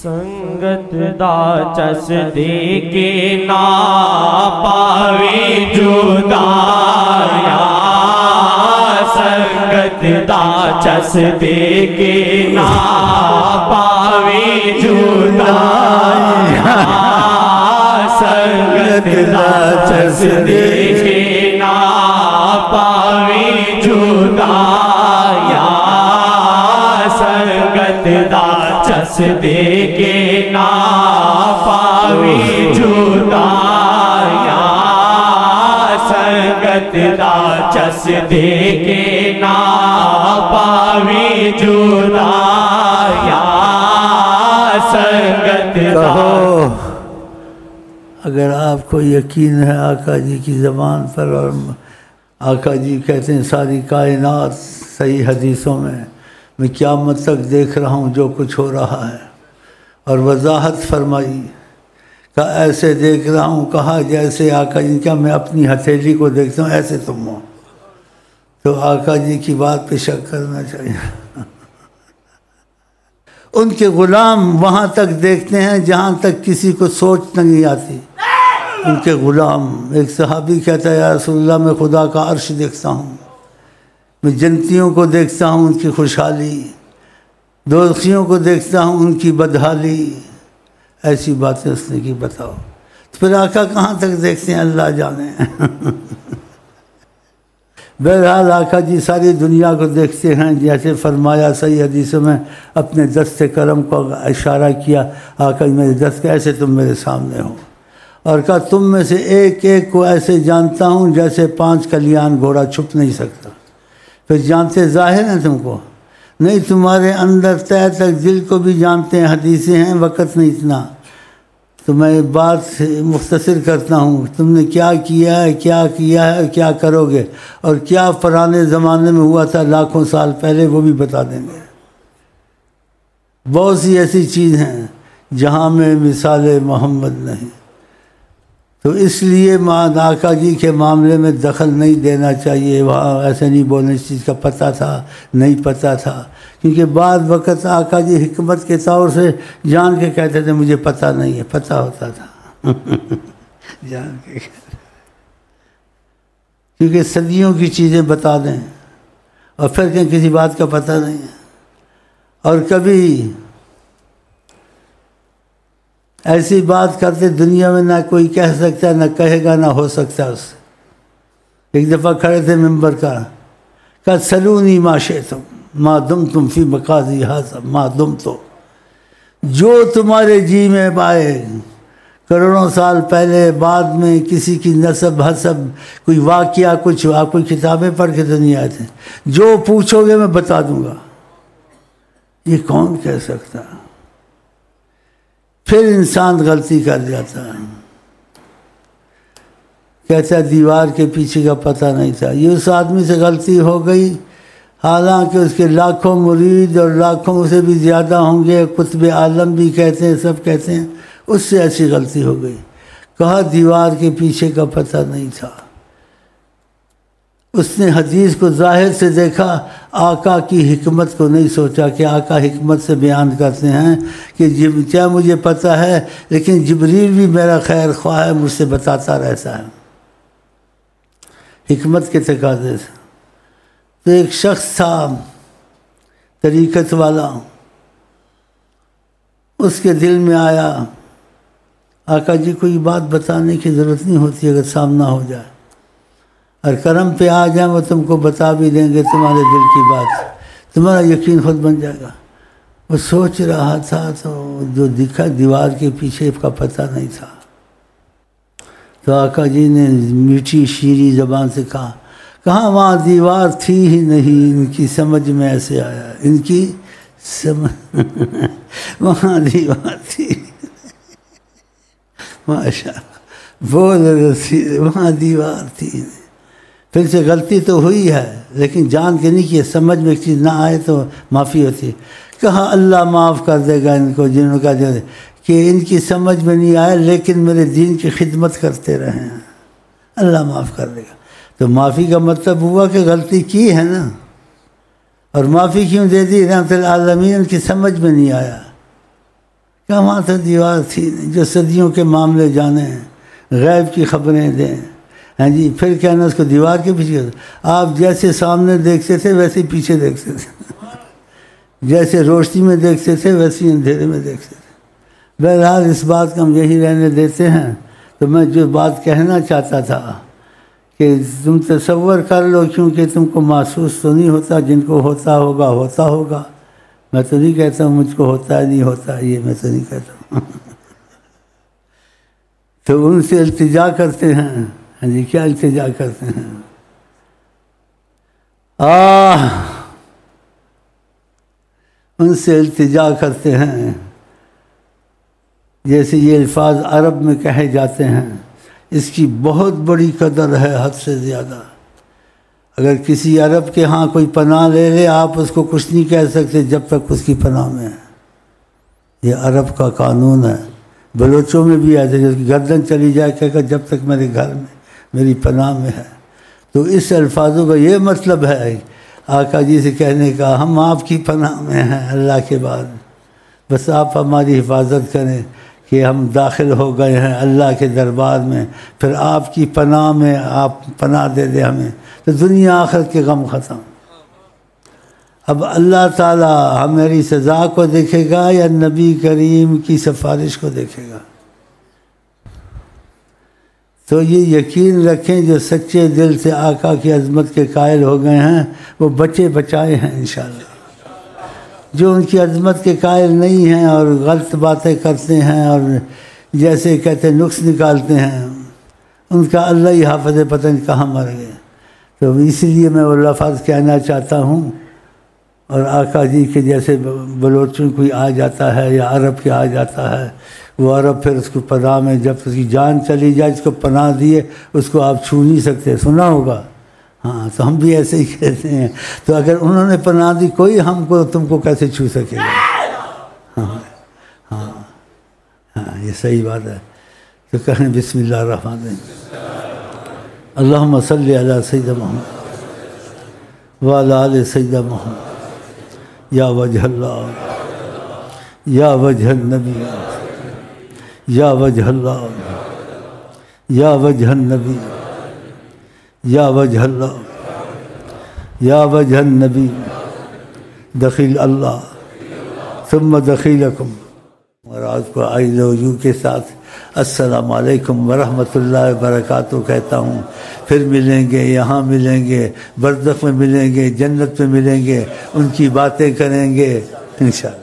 سنگت دا چس دے کے نا پاوی جدایا، سنگت دا چس دے کے نا پاوی جدایا، سنگت دا چس دے کے نا پاوی جدایا، سنگت دا چس دے کے نا پاوی جدایا، سنگت دا چس دے کے نا پاوی جدایا، سنگت دا۔ اگر آپ کو یقین ہے آقا جی کی زبان پر، اور آقا جی کہتے ہیں ساری کائنات صحیح حدیثوں میں قیامت تک دیکھ رہا ہوں جو کچھ ہو رہا ہے، اور وضاحت فرمائی کہ ایسے دیکھ رہا ہوں، کہا جیسے آقا جی کیا میں اپنی ہتھیلی کو دیکھتا ہوں ایسے تم ہو، تو آقا جی کی بات پہ شک کرنا چاہیے۔ ان کے غلام وہاں تک دیکھتے ہیں جہاں تک کسی کو سوچ نہیں آتی، ان کے غلام۔ ایک صحابی کہتا ہے یا رسول اللہ میں خدا کا عرش دیکھتا ہوں، میں جنتیوں کو دیکھتا ہوں ان کی خوشحالی، دوزخیوں کو دیکھتا ہوں ان کی بدحالی، ایسی باتیں اس نے کی بتاؤ۔ تو پھر آقا کہاں تک دیکھتے ہیں اللہ جانے۔ بہرحال آقا جی ساری دنیا کو دیکھتے ہیں، جیسے فرمایا صحیح حدیثوں میں، اپنے دست کرم کو اشارہ کیا، آقا جی میرے دست کیسے تم میرے سامنے ہو، اور کہا تم میں سے ایک ایک کو ایسے جانتا ہوں جیسے 5 کلیان گھوڑا چھپ نہیں سکتا۔ پھر جانتے ظاہر ہیں تم کو نہیں، تمہارے اندر تہ تک دل کو بھی جانتے ہیں، حدیثیں ہیں، وقت نہیں اتنا، تو میں بات مختصر کرتا ہوں۔ تم نے کیا کیا ہے، کیا کیا ہے، کیا کرو گے، اور کیا پرانے زمانے میں ہوا تھا لاکھوں سال پہلے، وہ بھی بتا دیں گے۔ بہت سی ایسی چیز ہیں جہاں میں مثال محمد نہیں، تو اس لیے آقا جی کے معاملے میں دخل نہیں دینا چاہیے۔ وہاں ایسے نہیں بولنے، اس چیز کا پتہ تھا نہیں پتہ تھا، کیونکہ بعض وقت آقا جی حکمت کے طور سے جان کے کہتے تھے مجھے پتہ نہیں ہے، پتہ ہوتا تھا جان کے، کیونکہ صدیوں کی چیزیں بتا دیں اور پھر کہ کسی بات کا پتہ نہیں ہے۔ اور کبھی ایسی بات کرتے دنیا میں نہ کوئی کہہ سکتا، نہ کہے گا، نہ ہو سکتا اس سے۔ ایک دفعہ کھڑے تھے ممبر کا، کہا سلونی ما شئتم ما دمتم فی مقاضی ھذا ما دمتم، جو تمہارے جی میں پائے، کروڑوں سال پہلے، بعد میں، کسی کی نسب حسب، کوئی واقعہ، کچھ آپ کوئی کتابیں پڑھ کے تو نہیں آئے تھے، جو پوچھو گے میں بتا دوں گا۔ یہ کون کہہ سکتا؟ پھر انسان غلطی کر جاتا ہے، کہتا ہے دیوار کے پیچھے کا پتہ نہیں تھا۔ یہ اس آدمی سے غلطی ہو گئی، حالانکہ اس کے لاکھوں مرید اور لاکھوں سے بھی زیادہ ہوں گے، قطب عالم بھی کہتے ہیں، سب کہتے ہیں، اس سے ایسی غلطی ہو گئی، کہا دیوار کے پیچھے کا پتہ نہیں تھا۔ اس نے حدیث کو ظاہر سے دیکھا، آقا کی حکمت کو نہیں سوچا کہ آقا حکمت سے بیان کرتے ہیں کہ کیا مجھے پتہ ہے، لیکن جبریل بھی میرا خیر خواہ ہے، مجھ سے بتاتا رہتا ہے، حکمت کے تقاضے سے۔ تو ایک شخص تھا طریقت والا، اس کے دل میں آیا آقا جی کوئی بات بتانے کی ضرورت نہیں ہوتی اگر سامنا ہو جائے، اور کرم پہ آ جائیں وہ تم کو بتا بھی دیں گے تمہارے دل کی بات، تمہارا یقین خود بن جائے گا۔ وہ سوچ رہا تھا تو جو دکھا دیوار کے پیچھے کا پتہ نہیں تھا، تو آقا جی نے میٹھی شیریں زبان سے کہا وہاں دیوار تھی ہی نہیں، ان کی سمجھ میں ایسے آیا، ان کی سمجھ وہاں دیوار تھی، ماشاء بول رسی وہاں دیوار تھی۔ پھر سے غلطی تو ہوئی ہے لیکن جان کے نہیں کہ سمجھ میں ایک چیز نہ آئے تو معافی ہوتی ہے۔ کہا اللہ معاف کر دے گا ان کو جنہوں کا جو کہ ان کی سمجھ میں نہیں آئے لیکن میرے دین کی خدمت کرتے رہے ہیں، اللہ معاف کر دے گا۔ تو معافی کا مطلب ہوا کہ غلطی کی ہے نا، اور معافی کیوں دے دی؟ رحمت العالمین ان کی سمجھ میں نہیں آیا، کہاں تو دیوار تھی جو صدیوں کے معاملے جانے، غیب کی خبریں دیں، ہاں جی، پھر کہنا اس کو دیوار کے پیچھے۔ آپ جیسے سامنے دیکھتے تھے ویسے ہی پیچھے دیکھتے تھے، جیسے روشنی میں دیکھتے تھے ویسے ہی اندھیرے میں دیکھتے تھے۔ بہرحال اس بات کو ہم یہی رہنے دیتے ہیں۔ تو میں جو بات کہنا چاہتا تھا کہ تم تصور کر لو، کیونکہ تم کو محسوس تو نہیں ہوتا، جن کو ہوتا ہوگا ہوتا ہوگا۔ میں تو نہیں کہتا ہوں مجھ کو ہوتا ہے نہیں ہوتا، یہ میں تو نہیں کہتا ہوں۔ تو ان سے التجا کرتے ہیں، ہاں جی، کیا التجا کرتے ہیں؟ ان سے التجا کرتے ہیں، جیسے یہ الفاظ عرب میں کہے جاتے ہیں، اس کی بہت بڑی قدر ہے، حد سے زیادہ۔ اگر کسی عرب کے ہاں کوئی پناہ لے لے، آپ اس کو کچھ نہیں کہہ سکتے جب تک اس کی پناہ میں ہے۔ یہ عرب کا قانون ہے۔ بلوچوں میں بھی ایسے، جس کی گردن چلی جائے کہہ کر جب تک میرے گھر میں میری پناہ میں ہے۔ تو اس الفاظوں کا یہ مطلب ہے آقا جی سے کہنے کا، ہم آپ کی پناہ میں ہیں اللہ کے بعد، بس آپ ہماری حفاظت کریں کہ ہم داخل ہو گئے ہیں اللہ کے دربار میں، پھر آپ کی پناہ میں آپ پناہ دے دیں ہمیں، تو دنیا آخرت کے غم ختم۔ اب اللہ تعالیٰ ہماری سزا کو دیکھے گا یا نبی کریم کی سفارش کو دیکھے گا؟ تو یہ یقین رکھیں جو سچے دل سے آقا کی عظمت کے قائل ہو گئے ہیں وہ بچے بچائے ہیں انشاءاللہ۔ جو ان کی عظمت کے قائل نہیں ہیں اور غلط باتیں کرتے ہیں اور جیسے کہتے ہیں نقص نکالتے ہیں، ان کا اللہ ہی حافظ پتہ نہیں کہاں مر گئے۔ تو اسی لیے میں وہ لفظ کہنا چاہتا ہوں۔ اور آقا جی کے جیسے بلوچوں کوئی آ جاتا ہے یا عرب کے آ جاتا ہے، وہ عرب پھر اس کو پناہ میں جب اس کی جان چلی جائے، اس کو پناہ دیے، اس کو آپ چھو نہیں سکتے، سنا ہوگا۔ ہاں، تو ہم بھی ایسے ہی کہتے ہیں۔ تو اگر انہوں نے پناہ دی، کوئی ہم کو تم کو کیسے چھو سکے گا؟ ہاں ہاں ہاں، یہ صحیح بات ہے۔ تو کہیں بسم اللہ الرحمن الرحیم، اللہم صلی علی سیدنا محمد وعلی آل سیدنا محمد، یا وجہ اللہ، یا وجہ النبی، یا وجہ اللہ، یا وجہ النبی، یا وجہ اللہ، یا وجہ النبی، دخیل اللہ ثم دخیلکم۔ اور آج کو آئی لو یو کے ساتھ السلام علیکم ورحمۃ اللہ وبرکاتہ کہتا ہوں۔ پھر ملیں گے، یہاں ملیں گے، برزخ میں ملیں گے، جنت میں ملیں گے، ان کی باتیں کریں گے انشاءاللہ۔